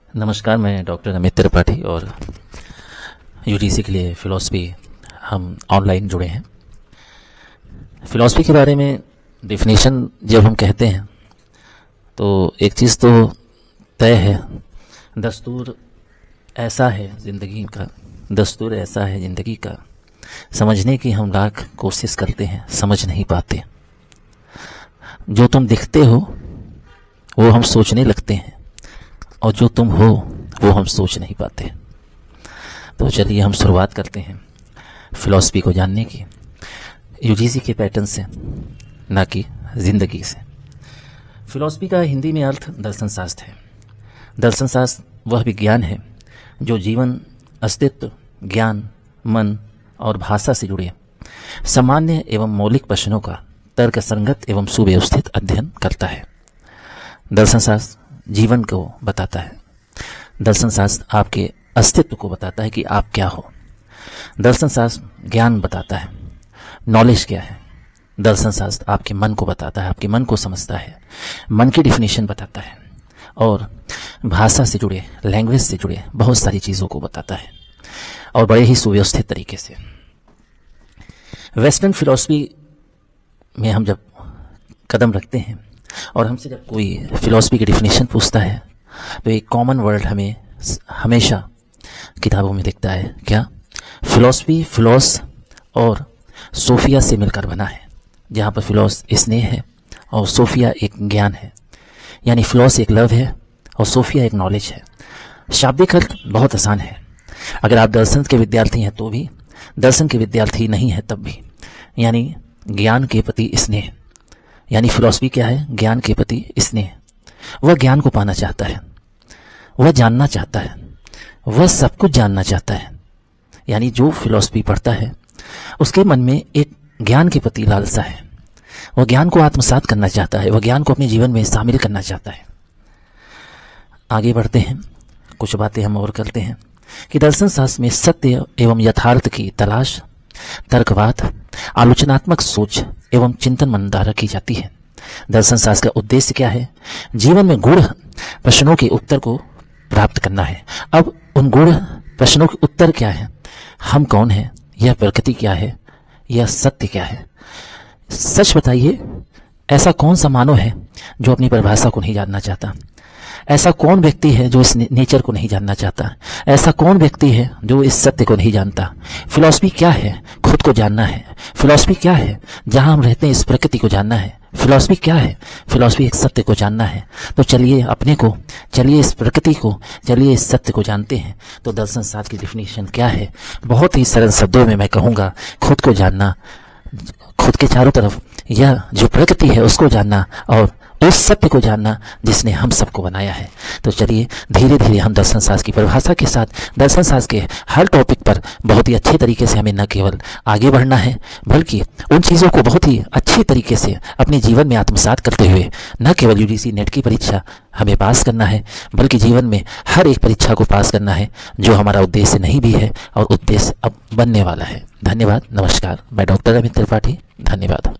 नमस्कार, मैं डॉक्टर अमित त्रिपाठी और यूजीसी के लिए फ़िलॉसफ़ी हम ऑनलाइन जुड़े हैं। फ़िलॉसफ़ी के बारे में डेफिनेशन जब हम कहते हैं तो एक चीज़ तो तय है, दस्तूर ऐसा है ज़िंदगी का, दस्तूर ऐसा है ज़िंदगी का, समझने की हम लाख कोशिश करते हैं, समझ नहीं पाते। जो तुम दिखते हो वो हम सोचने लगते हैं और जो तुम हो वो हम सोच नहीं पाते। तो चलिए हम शुरुआत करते हैं फ़िलॉसफ़ी को जानने की, यूजीसी के पैटर्न से, ना कि ज़िंदगी से। फ़िलॉसफ़ी का हिंदी में अर्थ दर्शन शास्त्र है। दर्शन शास्त्र वह विज्ञान है जो जीवन, अस्तित्व, ज्ञान, मन और भाषा से जुड़े सामान्य एवं मौलिक प्रश्नों का तर्क संगत एवं सुव्यवस्थित अध्ययन करता है। दर्शन शास्त्र जीवन को बताता है। दर्शन शास्त्र आपके अस्तित्व को बताता है कि आप क्या हो। दर्शन शास्त्र ज्ञान बताता है, नॉलेज क्या है। दर्शन शास्त्र आपके मन को बताता है, आपके मन को समझता है, मन की डिफिनीशन बताता है और भाषा से जुड़े, लैंग्वेज से जुड़े बहुत सारी चीज़ों को बताता है और बड़े ही सुव्यवस्थित तरीके से। वेस्टर्न फिलॉसफी में हम जब कदम रखते हैं और हमसे जब कोई फिलॉसफी की डिफिनीशन पूछता है तो एक कॉमन वर्ड हमें हमेशा किताबों में दिखता है। क्या? फिलॉसफी फिलॉस और सोफिया से मिलकर बना है, जहाँ पर फिलॉस स्नेह है और सोफिया एक ज्ञान है। यानी फिलॉस एक लव है और सोफिया एक नॉलेज है। शाब्दिक अर्थ बहुत आसान है। अगर आप दर्शन के विद्यार्थी हैं तो भी, दर्शन के विद्यार्थी नहीं हैं तब भी। यानी ज्ञान के प्रति स्नेह, यानी फिलॉसफी क्या है? ज्ञान के प्रति स्नेह। वह ज्ञान को पाना चाहता है, वह जानना चाहता है, वह सब कुछ जानना चाहता है। यानी जो फिलॉसफी पढ़ता है उसके मन में एक ज्ञान के प्रति लालसा है। वह ज्ञान को आत्मसात करना चाहता है, वह ज्ञान को अपने जीवन में शामिल करना चाहता है। आगे बढ़ते हैं, कुछ बातें हम और करते हैं कि दर्शन शास्त्र में सत्य एवं यथार्थ की तलाश, तर्कवाद, आलोचनात्मक सोच एवं चिंतन मनन की जाती है। दर्शन शास्त्र का उद्देश्य क्या है? जीवन में गूढ़ प्रश्नों के उत्तर को प्राप्त करना है। अब उन गूढ़ प्रश्नों के उत्तर क्या है? हम कौन हैं? यह प्रकृति क्या है? यह सत्य क्या है? सच बताइए, ऐसा कौन सा मानव है जो अपनी परिभाषा को नहीं जानना चाहता? ऐसा कौन व्यक्ति है जो इस नेचर को नहीं जानना चाहता? ऐसा कौन व्यक्ति है जो इस सत्य को नहीं जानता? फिलॉसफी क्या है? खुद को जानना है। फिलॉसफी क्या है? जहां हम रहते हैं इस प्रकृति को जानना है। फिलॉसफी क्या है? फिलॉसफी एक सत्य को जानना है। तो चलिए अपने को, चलिए इस प्रकृति को, चलिए इस सत्य को जानते हैं। तो दर्शन शास्त्र की डिफिनीशन क्या है? बहुत ही सरल शब्दों में मैं कहूँगा, खुद को जानना, खुद के चारों तरफ यह जो प्रकृति है उसको जानना और उस सत्य को जानना जिसने हम सबको बनाया है। तो चलिए धीरे धीरे हम दर्शन शास्त्र की परिभाषा के साथ दर्शन शास्त्र के हर टॉपिक पर बहुत ही अच्छे तरीके से हमें न केवल आगे बढ़ना है बल्कि उन चीज़ों को बहुत ही अच्छी तरीके से अपने जीवन में आत्मसात करते हुए न केवल यूजीसी नेट की परीक्षा हमें पास करना है बल्कि जीवन में हर एक परीक्षा को पास करना है, जो हमारा उद्देश्य नहीं भी है और उद्देश्य अब बनने वाला है। धन्यवाद, नमस्कार। मैं डॉक्टर अमित त्रिपाठी, धन्यवाद।